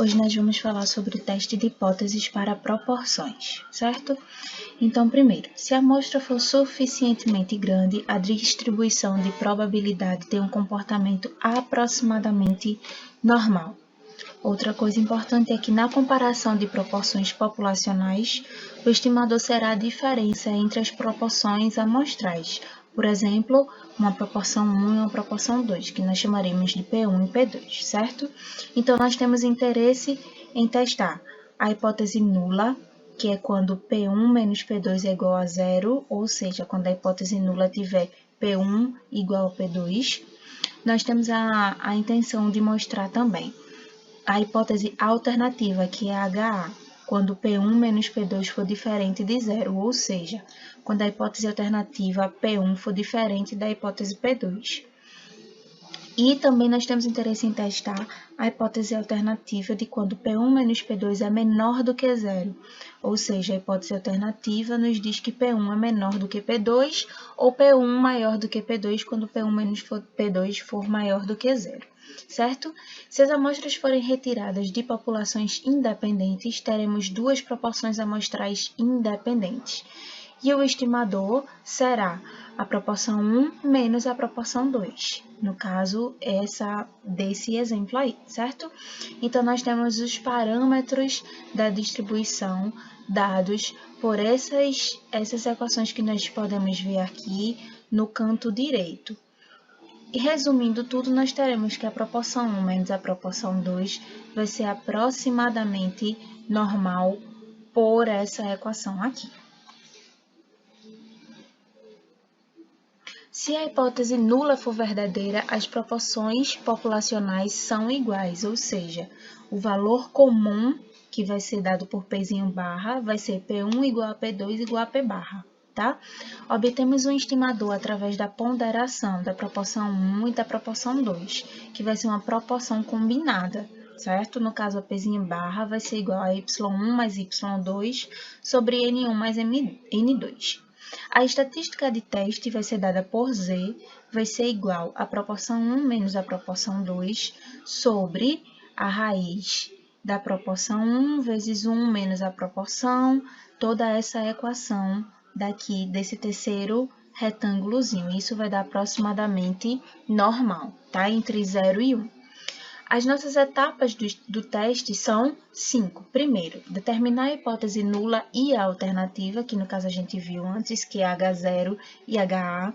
Hoje nós vamos falar sobre o teste de hipóteses para proporções, certo? Então, primeiro, se a amostra for suficientemente grande, a distribuição de probabilidade tem um comportamento aproximadamente normal. Outra coisa importante é que na comparação de proporções populacionais, o estimador será a diferença entre as proporções amostrais. Por exemplo, uma proporção 1 e uma proporção 2, que nós chamaremos de P1 e P2, certo? Então, nós temos interesse em testar a hipótese nula, que é quando P1 menos P2 é igual a zero, ou seja, quando a hipótese nula tiver P1 igual a P2. Nós temos a intenção de mostrar também a hipótese alternativa, que é a HA, quando P1 menos P2 for diferente de zero, ou seja, quando a hipótese alternativa P1 for diferente da hipótese P2. E também nós temos interesse em testar a hipótese alternativa de quando P1 menos P2 é menor do que zero, ou seja, a hipótese alternativa nos diz que P1 é menor do que P2 ou P1 maior do que P2 quando P1 menos P2 for maior do que zero, certo? Se as amostras forem retiradas de populações independentes, teremos duas proporções amostrais independentes. E o estimador será a proporção 1 menos a proporção 2. No caso, desse exemplo aí, certo? Então, nós temos os parâmetros da distribuição dados por essas equações que nós podemos ver aqui no canto direito. E resumindo tudo, nós teremos que a proporção 1 menos a proporção 2 vai ser aproximadamente normal por essa equação aqui. Se a hipótese nula for verdadeira, as proporções populacionais são iguais, ou seja, o valor comum que vai ser dado por Pzinho barra vai ser P1 igual a P2 igual a P barra, tá? Obtemos um estimador através da ponderação da proporção 1 e da proporção 2, que vai ser uma proporção combinada, certo? No caso, a Pzinho barra vai ser igual a Y1 mais Y2 sobre N1 mais N2. A estatística de teste vai ser dada por Z, vai ser igual à proporção 1 menos a proporção 2 sobre a raiz da proporção 1 vezes 1 menos a proporção, toda essa equação daqui desse terceiro retângulozinho. Isso vai dar aproximadamente normal, tá? Entre 0 e 1. As nossas etapas do teste são 5. Primeiro, determinar a hipótese nula e a alternativa, que no caso a gente viu antes, que é H0 e HA.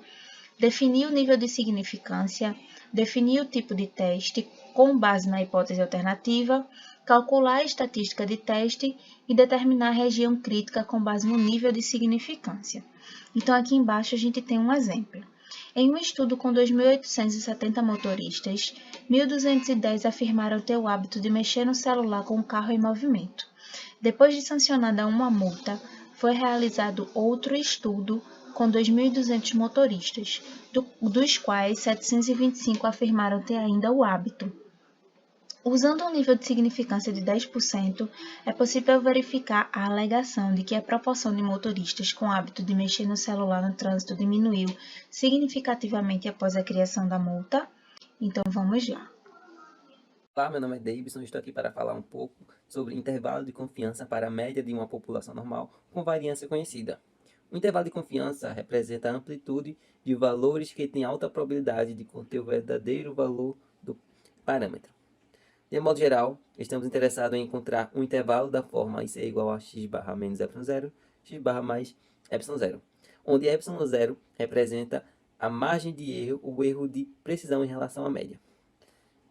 Definir o nível de significância, definir o tipo de teste com base na hipótese alternativa, calcular a estatística de teste e determinar a região crítica com base no nível de significância. Então, aqui embaixo a gente tem um exemplo. Em um estudo com 2.870 motoristas, 1.210 afirmaram ter o hábito de mexer no celular com o carro em movimento. Depois de sancionada uma multa, foi realizado outro estudo com 2.200 motoristas, dos quais 725 afirmaram ter ainda o hábito. Usando um nível de significância de 10%, é possível verificar a alegação de que a proporção de motoristas com hábito de mexer no celular no trânsito diminuiu significativamente após a criação da multa. Então, vamos lá. Olá, meu nome é Davidson e estou aqui para falar um pouco sobre intervalo de confiança para a média de uma população normal com variância conhecida. O intervalo de confiança representa a amplitude de valores que tem alta probabilidade de conter o verdadeiro valor do parâmetro. De modo geral, estamos interessados em encontrar um intervalo da forma IC igual a x barra menos ε0, x barra mais ε0, onde ε0 representa a margem de erro, o erro de precisão em relação à média.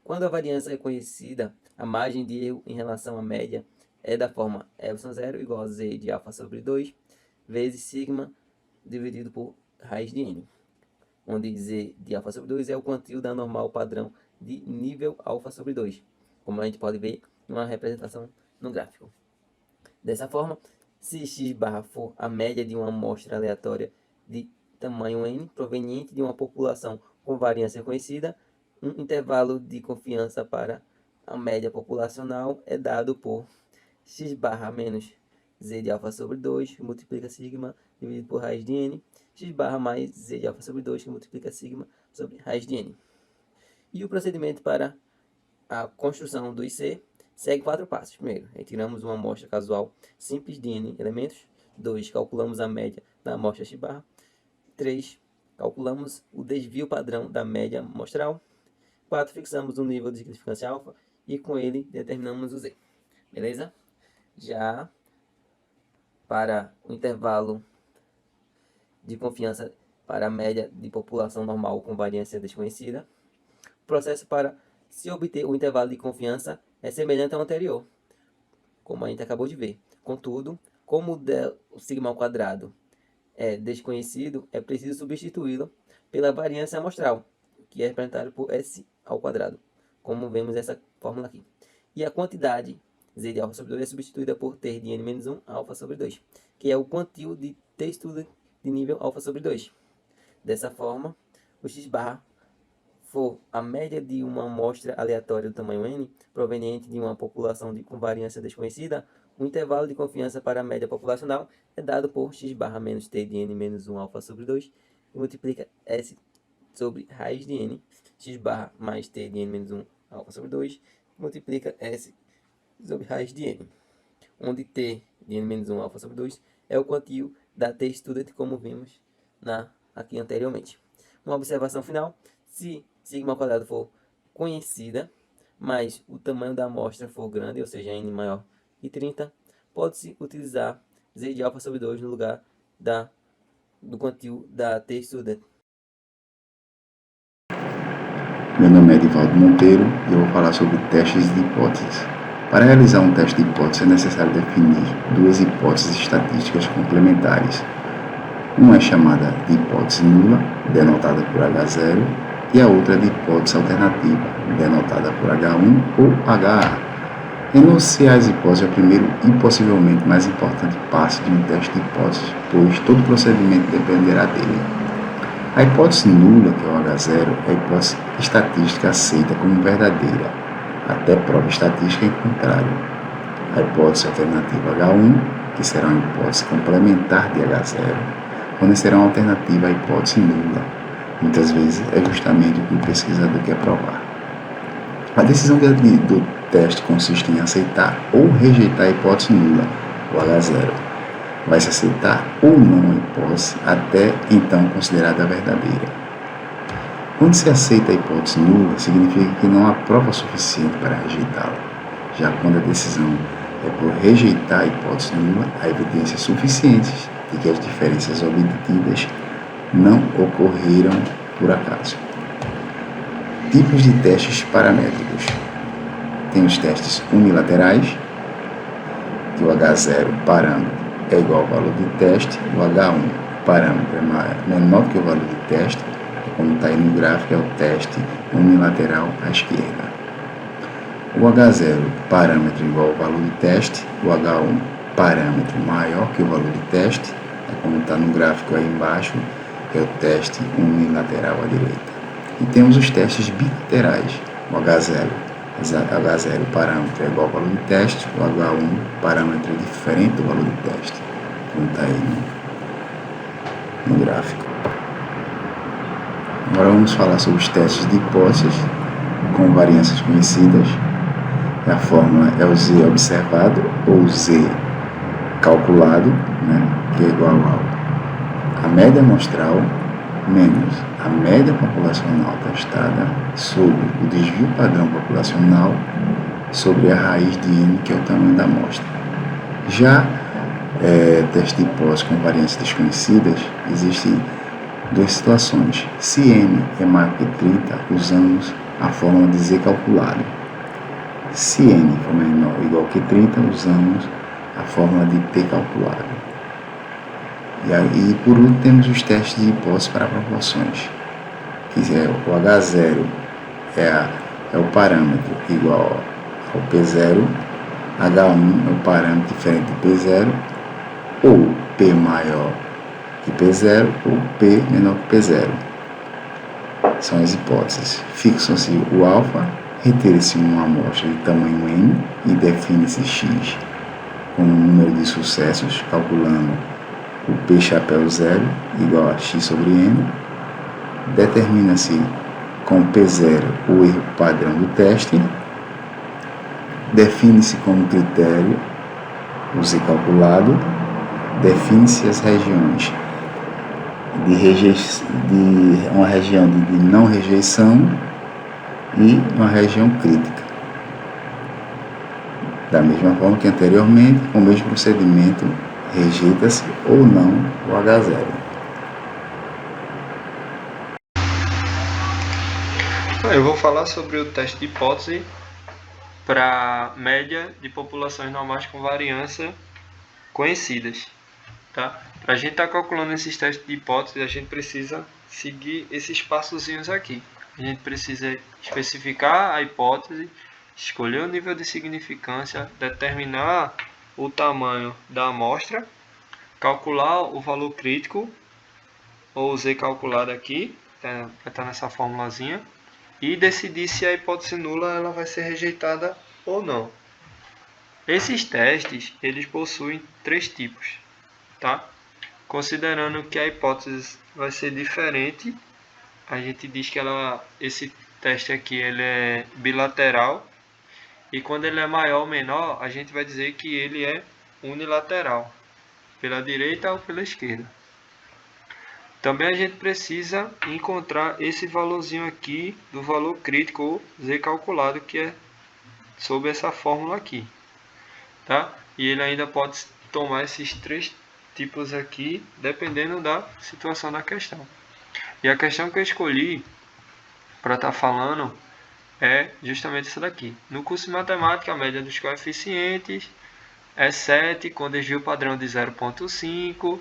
Quando a variância é conhecida, a margem de erro em relação à média é da forma ε0 igual a z de alfa sobre 2 vezes sigma dividido por raiz de n, onde z de alfa sobre 2 é o quantio da normal padrão de nível alfa sobre 2, como a gente pode ver numa representação no gráfico. Dessa forma, se x barra for a média de uma amostra aleatória de tamanho n, proveniente de uma população com variância conhecida, um intervalo de confiança para a média populacional é dado por x barra menos z de alfa sobre 2, que multiplica sigma dividido por raiz de n, x barra mais z de alfa sobre 2, que multiplica sigma sobre raiz de n. E o procedimento para a construção do IC Segue 4 passos. Primeiro, retiramos uma amostra casual simples de N elementos. 2. Calculamos a média da amostra x-bar. 3. Calculamos o desvio padrão da média amostral. 4. Fixamos um nível de significância alfa e com ele determinamos o Z. Beleza? Já para o intervalo de confiança para a média de população normal com variância desconhecida, o processo para se obter o intervalo de confiança é semelhante ao anterior, como a gente acabou de ver. Contudo, como o sigma ao quadrado é desconhecido, é preciso substituí-lo pela variância amostral, que é representada por S ao quadrado, como vemos essa fórmula aqui. E a quantidade Z de alfa sobre 2 é substituída por T de N menos 1 alfa sobre 2, que é o quantio de T-student de nível alfa sobre 2. Dessa forma, o x-bar for a média de uma amostra aleatória do tamanho n, proveniente de uma população com variância desconhecida, o intervalo de confiança para a média populacional é dado por x-bar menos t de n menos 1 alfa sobre 2, e multiplica s sobre raiz de n, x-bar mais t de n menos 1 alfa sobre 2, multiplica s sobre raiz de n, onde t de n menos 1 alfa sobre 2 é o quantio da t-student, como vimos aqui anteriormente. Uma observação final: se sigma ao quadrado for conhecida, mas o tamanho da amostra for grande, ou seja, n maior que 30, pode-se utilizar z de alfa sobre 2 no lugar do quantio da t-student. Meu nome é Edivaldo Monteiro e eu vou falar sobre testes de hipóteses. Para realizar um teste de hipótese é necessário definir duas hipóteses estatísticas complementares. Uma é chamada de hipótese nula, denotada por H0, e a outra de hipótese alternativa, denotada por H1 ou HA. Enunciar as hipóteses é o primeiro e possivelmente mais importante passo de um teste de hipóteses, pois todo o procedimento dependerá dele. A hipótese nula, que é o H0, é a hipótese estatística aceita como verdadeira, até prova estatística em contrário. A hipótese alternativa H1, que será uma hipótese complementar de H0, fornecerá uma alternativa à hipótese nula. Muitas vezes é justamente o que o pesquisador quer provar. A decisão do teste consiste em aceitar ou rejeitar a hipótese nula, o H0. Vai se aceitar ou não a hipótese até então considerada verdadeira. Quando se aceita a hipótese nula, significa que não há prova suficiente para rejeitá-la. Já quando a decisão é por rejeitar a hipótese nula, há evidências suficientes de que as diferenças obtidas não ocorreram por acaso. Tipos de testes paramétricos. Tem os testes unilaterais, que o H0 parâmetro é igual ao valor de teste, o H1 parâmetro é menor que o valor de teste, como está aí no gráfico, é o teste unilateral à esquerda. O H0 parâmetro igual ao valor de teste, o H1 parâmetro maior que o valor de teste, como está no gráfico aí embaixo, é o teste unilateral à direita. E temos os testes bilaterais, o H0 parâmetro é igual ao valor de teste, o H1 parâmetro é diferente do valor de teste, como está aí no gráfico. Agora vamos falar sobre os testes de hipóteses com variâncias conhecidas. A fórmula é o Z observado ou Z calculado, que é igual a média amostral menos a média populacional testada sobre o desvio padrão populacional sobre a raiz de N, que é o tamanho da amostra. Já teste de hipótese com variâncias desconhecidas, existem duas situações. Se N é maior que 30, usamos a fórmula de Z calculado. Se N for menor ou igual que 30, usamos a fórmula de T calculado. E por último temos os testes de hipótese para proporções, que é o H0 é o parâmetro igual ao P0, H1 é o parâmetro diferente de P0, ou P maior que P0 ou P menor que P0. São as hipóteses. Fixa-se o alfa, retira-se uma amostra de tamanho n e define-se x como número de sucessos, calculando o P chapéu 0 igual a x sobre n. Determina-se com P0 o erro padrão do teste Define-se como critério o Z calculado, define-se as regiões de uma região de não rejeição e uma região crítica. Da mesma forma que anteriormente, com o mesmo procedimento, rejeita-se ou não o H0. Eu vou falar sobre o teste de hipótese para média de populações normais com variância conhecidas. Tá? Para a gente estar calculando esses testes de hipótese, a gente precisa seguir esses passozinhos aqui. A gente precisa especificar a hipótese, escolher o nível de significância, determinar o tamanho da amostra, calcular o valor crítico, ou Z calculado aqui, vai estar nessa formulazinha, e decidir se a hipótese nula ela vai ser rejeitada ou não. Esses testes eles possuem 3 tipos. Tá? Considerando que a hipótese vai ser diferente, a gente diz que esse teste aqui ele é bilateral, e quando ele é maior ou menor, a gente vai dizer que ele é unilateral, pela direita ou pela esquerda. Também a gente precisa encontrar esse valorzinho aqui do valor crítico, ou Z calculado, que é sob essa fórmula aqui. Tá? E ele ainda pode tomar esses 3 tipos aqui, dependendo da situação da questão. E a questão que eu escolhi para estar falando é justamente essa daqui. No curso de matemática, a média dos coeficientes é 7, com desvio padrão de 0,5.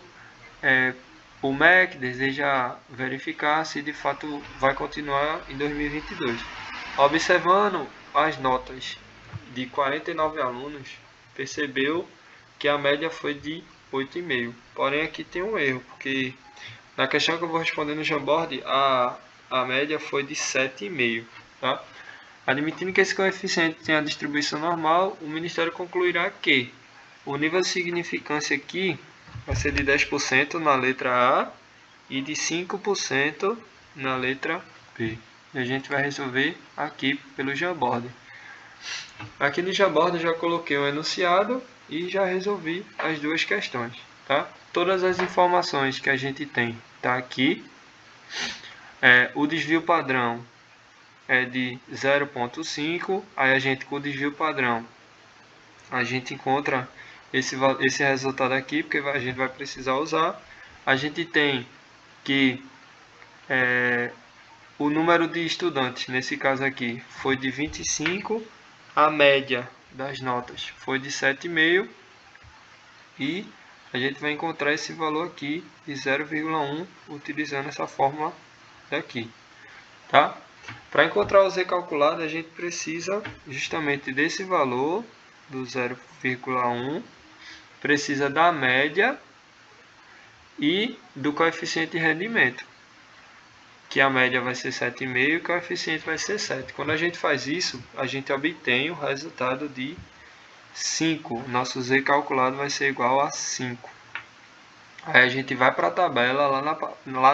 O MEC deseja verificar se de fato vai continuar em 2022. Observando as notas de 49 alunos, percebeu que a média foi de 8,5. Porém, aqui tem um erro, porque na questão que eu vou responder no Jamboard, a média foi de 7,5. Tá? Admitindo que esse coeficiente tenha a distribuição normal, o Ministério concluirá que o nível de significância aqui vai ser de 10% na letra A e de 5% na letra B. E a gente vai resolver aqui pelo Jamboard. Aqui no Jamboard eu já coloquei o enunciado e já resolvi as 2 questões. Tá? Todas as informações que a gente tem tá aqui. O desvio padrão é de 0,5. Aí a gente, com o desvio padrão, a gente encontra esse resultado aqui, porque a gente vai precisar usar. A gente tem que o número de estudantes, nesse caso aqui, foi de 25. A média das notas foi de 7,5. E a gente vai encontrar esse valor aqui de 0,1 utilizando essa fórmula daqui. Tá? Para encontrar o Z calculado, a gente precisa justamente desse valor do 0,1, precisa da média e do coeficiente de rendimento, que a média vai ser 7,5 e o coeficiente vai ser 7. Quando a gente faz isso, a gente obtém o resultado de 5. Nosso Z calculado vai ser igual a 5. Aí a gente vai para a tabela, lá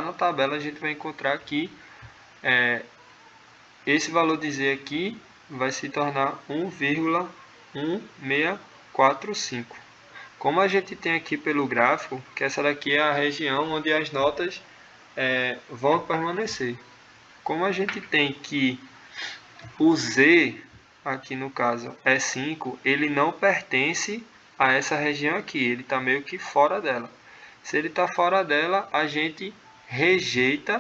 na tabela a gente vai encontrar aqui, esse valor de Z aqui vai se tornar 1,1645. Como a gente tem aqui pelo gráfico, que essa daqui é a região onde as notas vão permanecer. Como a gente tem que o Z, aqui no caso é 5, ele não pertence a essa região aqui, ele está meio que fora dela. Se ele está fora dela, a gente rejeita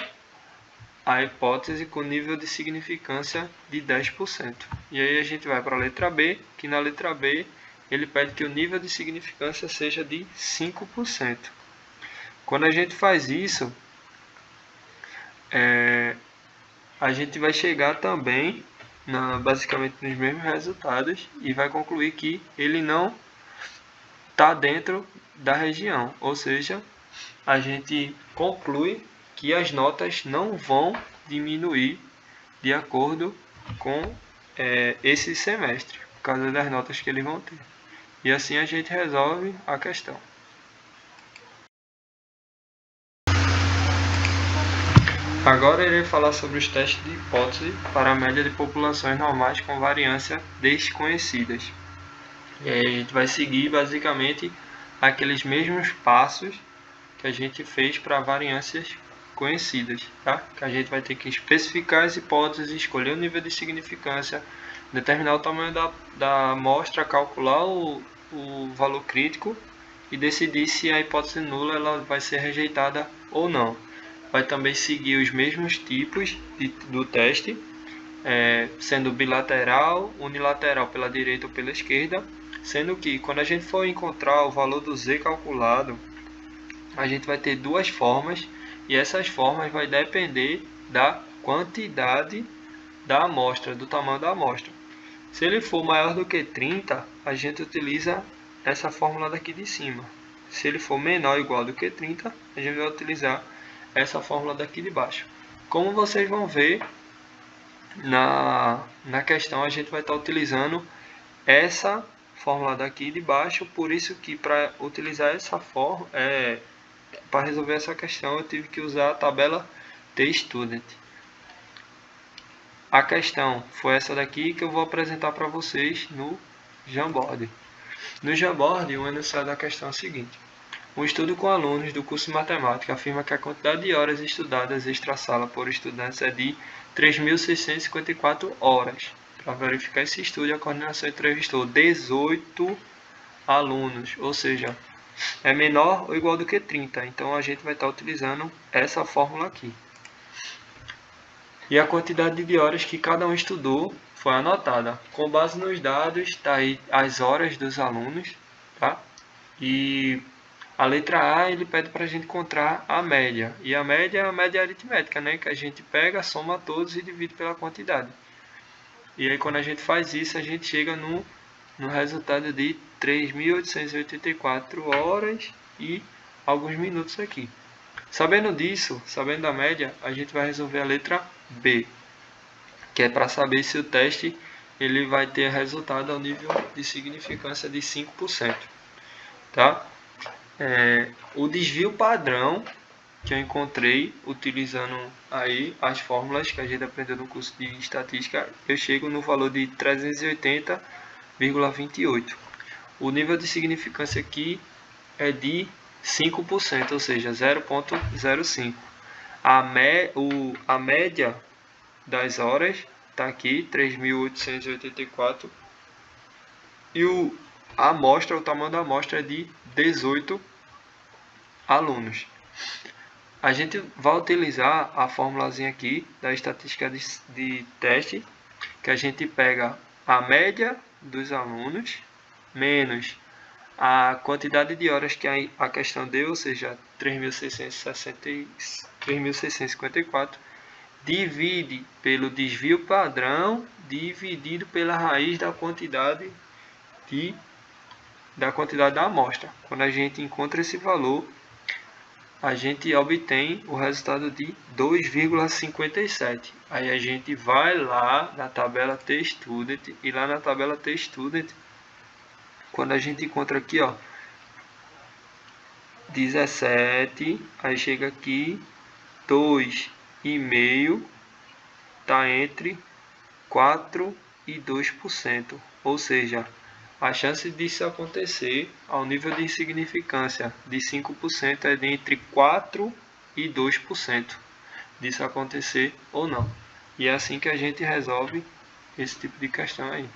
a hipótese com nível de significância de 10%. E aí a gente vai para a letra B, que na letra B ele pede que o nível de significância seja de 5%. Quando a gente faz isso, a gente vai chegar também basicamente nos mesmos resultados e vai concluir que ele não está dentro da região, ou seja, a gente conclui que as notas não vão diminuir de acordo com esse semestre, por causa das notas que eles vão ter. E assim a gente resolve a questão. Agora irei falar sobre os testes de hipótese para a média de populações normais com variância desconhecidas. E aí a gente vai seguir basicamente aqueles mesmos passos que a gente fez para variâncias conhecidas, tá? Que a gente vai ter que especificar as hipóteses, escolher o nível de significância, determinar o tamanho da amostra, calcular o valor crítico e decidir se a hipótese nula ela vai ser rejeitada ou não. Vai também seguir os mesmos tipos do teste, sendo bilateral, unilateral pela direita ou pela esquerda, sendo que quando a gente for encontrar o valor do z calculado, a gente vai ter duas formas e essas formas vai depender da quantidade da amostra, do tamanho da amostra. Se ele for maior do que 30, a gente utiliza essa fórmula daqui de cima. Se ele for menor ou igual do que 30, a gente vai utilizar essa fórmula daqui de baixo. Como vocês vão ver na questão, a gente vai estar utilizando essa fórmula daqui de baixo, por isso que para utilizar essa fórmula, para resolver essa questão, eu tive que usar a tabela T-Student. A questão foi essa daqui que eu vou apresentar para vocês no Jamboard. No Jamboard, o enunciado da questão é o seguinte: um estudo com alunos do curso de matemática afirma que a quantidade de horas estudadas extra-sala por estudantes é de 3.654 horas. Para verificar esse estudo, a coordenação entrevistou 18 alunos, ou seja, é menor ou igual do que 30. Então a gente vai estar utilizando essa fórmula aqui. E a quantidade de horas que cada um estudou foi anotada. Com base nos dados, está aí as horas dos alunos, tá? E a letra A, ele pede para a gente encontrar a média. E a média é a média aritmética, né? Que a gente pega, soma todos e divide pela quantidade. E aí quando a gente faz isso, a gente chega no resultado de 3.884 horas e alguns minutos aqui. Sabendo disso, sabendo da média, a gente vai resolver a letra B, que é para saber se o teste ele vai ter resultado ao nível de significância de 5%. Tá? O desvio padrão que eu encontrei utilizando aí as fórmulas que a gente aprendeu no curso de estatística, eu chego no valor de 380,28. O nível de significância aqui é de 5%, ou seja, 0,05. A média das horas está aqui, 3.884. E a amostra, o tamanho da amostra é de 18 alunos. A gente vai utilizar a formulazinha aqui da estatística de teste, que a gente pega a média dos alunos menos a quantidade de horas que a questão deu, ou seja, 3.654, divide pelo desvio padrão, dividido pela raiz da quantidade da amostra. Quando a gente encontra esse valor, a gente obtém o resultado de 2,57. Aí a gente vai lá na tabela T-Student, e lá na tabela T-Student, quando a gente encontra aqui, ó, 17, aí chega aqui, 2,5, está entre 4 e 2%. Ou seja, a chance disso acontecer ao nível de significância de 5% é de entre 4 e 2% disso acontecer ou não. E é assim que a gente resolve esse tipo de questão aí.